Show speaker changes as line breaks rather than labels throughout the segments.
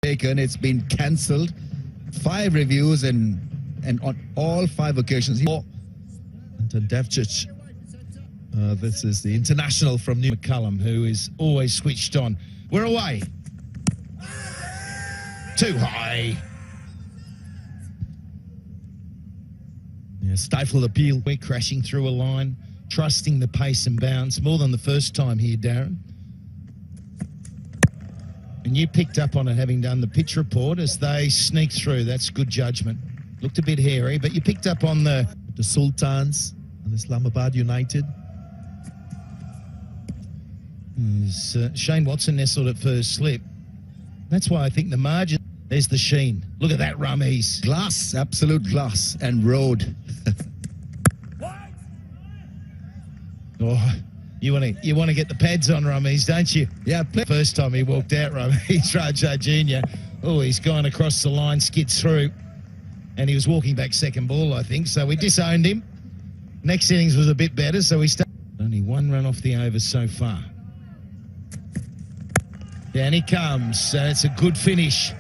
taken. It's been cancelled. 5 reviews and on all 5 occasions.
Anton Devcic. This is the international from New
McCullum, who is always switched on. We're away. Too high.
Yeah, stifled appeal.
We're crashing through a line, trusting the pace and bounce more than the first time here, Darren. And you picked up on it, having done the pitch report as they sneak through. That's good judgment. Looked a bit hairy, but you picked up on the
Sultans and Islamabad United.
Shane Watson nestled at first slip. That's why I think the margin. There's the sheen. Look at that, Rummies.
Glass, absolute glass, and road.
Oh, you want to get the pads on, Rummies, don't you?
Yeah.
First time he walked out, Rummies, Rajah Jr. Oh, he's gone across the line, skids through, and he was walking back second ball, I think. So we disowned him. Next innings was a bit better, so we started. Only 1 run off the over so far. Down he comes, and it's a good finish.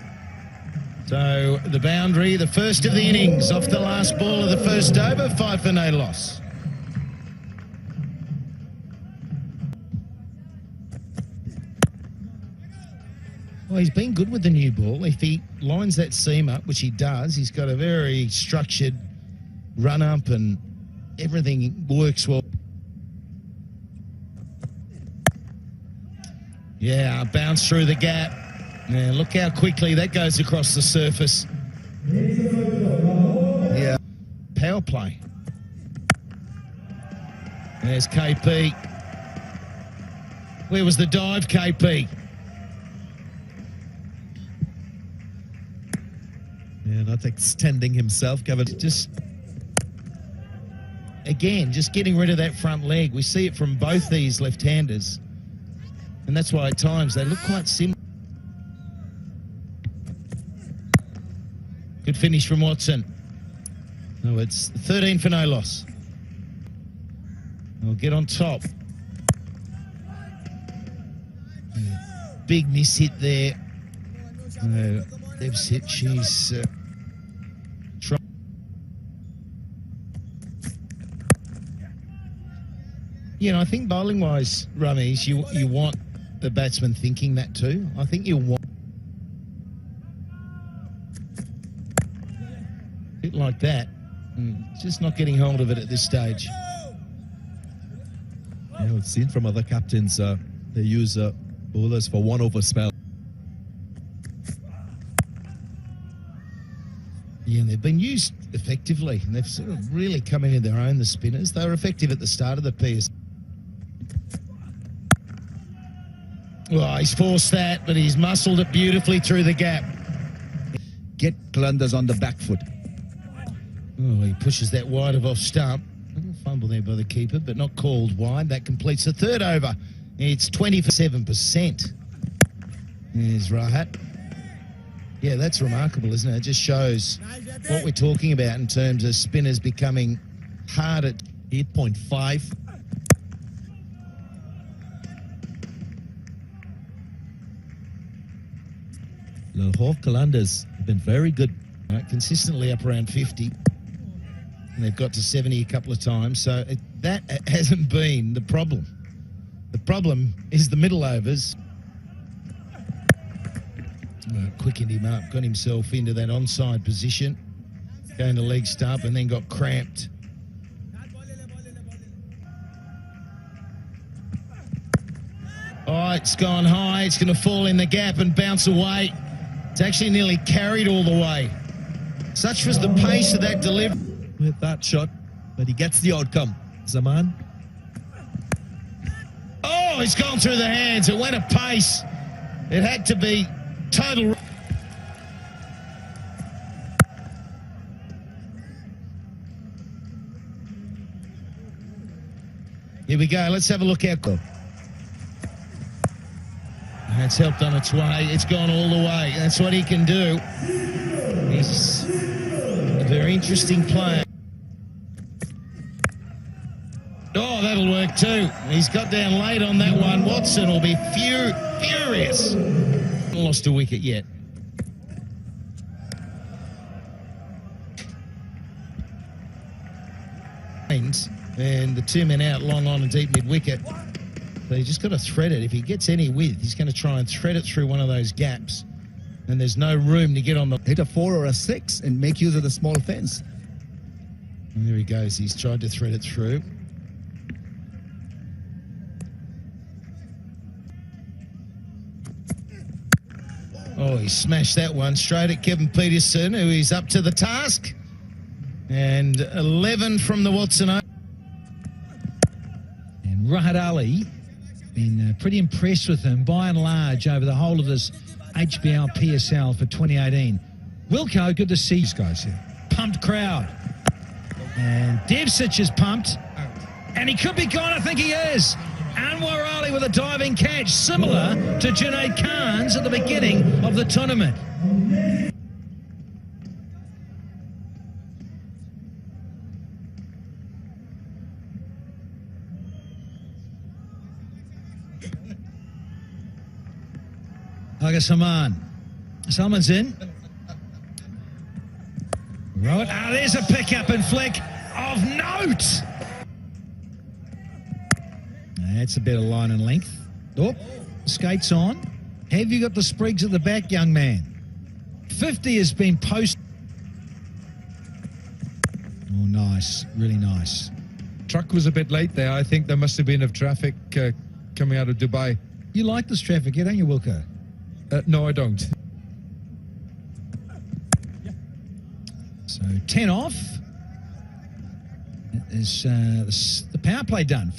So the boundary, the first of the innings, off the last ball of the first over, 5 for no loss. Well, he's been good with the new ball. If he lines that seam up, which he does, he's got a very structured run up and everything works well. Yeah, bounce through the gap. Yeah, look how quickly that goes across the surface. Yeah. Power play. There's KP. Where was the dive, KP?
Yeah, not extending himself, Kevin.
Just getting rid of that front leg. We see it from both these left-handers. And that's why at times they look quite similar. Good finish from Watson. No, it's 13 for no loss. We'll get on top. Big miss hit there. Dev's hit, she's trying. You know, I think bowling-wise, Rummies, you want the batsman thinking that too. I think you want a bit like that. Just not getting hold of it at this stage.
Yeah, we've seen from other captains, they use bowlers for 1-over spell.
Yeah, and they've been used effectively, and they've sort of really come into their own, the spinners. They were effective at the start of the PS. Well, he's forced that, but he's muscled it beautifully through the gap.
Get Qalanders on the back foot.
Oh, he pushes that wide of off stump. A little fumble there by the keeper, but not called wide. That completes the third over. It's 27%. There's Rahat. Yeah, that's remarkable, isn't it? It just shows what we're talking about in terms of spinners becoming hard at
8.5. Lahore Qalanders have been very good.
Consistently up around 50. And they've got to 70 a couple of times. So that hasn't been the problem. The problem is the middle overs. Quickened him up, got himself into that onside position, going to leg stump and then got cramped. Oh, it's gone high. It's going to fall in the gap and bounce away. It's actually nearly carried all the way. Such was the pace of that delivery.
With that shot, but he gets the outcome. Zaman.
Oh, it's gone through the hands. It went at pace. It had to be total. Here we go. Let's have a look out. That's helped on its way. It's gone all the way. That's what he can do. He's a very interesting player. Oh, that'll work too. He's got down late on that one. Watson will be furious. Lost a wicket yet. and the 2 men out, long on and deep mid-wicket. So he's just got to thread it. If he gets any width, he's going to try and thread it through one of those gaps. And there's no room to get on the...
Hit a 4 or a 6 and make use of the small fence.
And there he goes. He's tried to thread it through. Oh, he smashed that one straight at Kevin Peterson, who is up to the task. And 11 from the Watson.
And Rahat Ali, been pretty impressed with him by and large over the whole of this HBL PSL for 2018. Wilco, good to see these guys here. Pumped crowd. And Devcic is pumped. And he could be gone, I think he is. Anwar Ali with a diving catch, similar to Junaid Khan's at the beginning of the tournament. Aga Saman. Salman's in. Right. Ah, there's a pickup and flick of note. That's a better line and length. Oh, skates on. Have you got the sprigs at the back, young man? 50 has been posted. Oh, nice. Really nice.
Truck was a bit late there. I think there must have been traffic coming out of Dubai.
You like this traffic, don't you, Wilco?
No, I don't.
So 10 off. Is the power play done?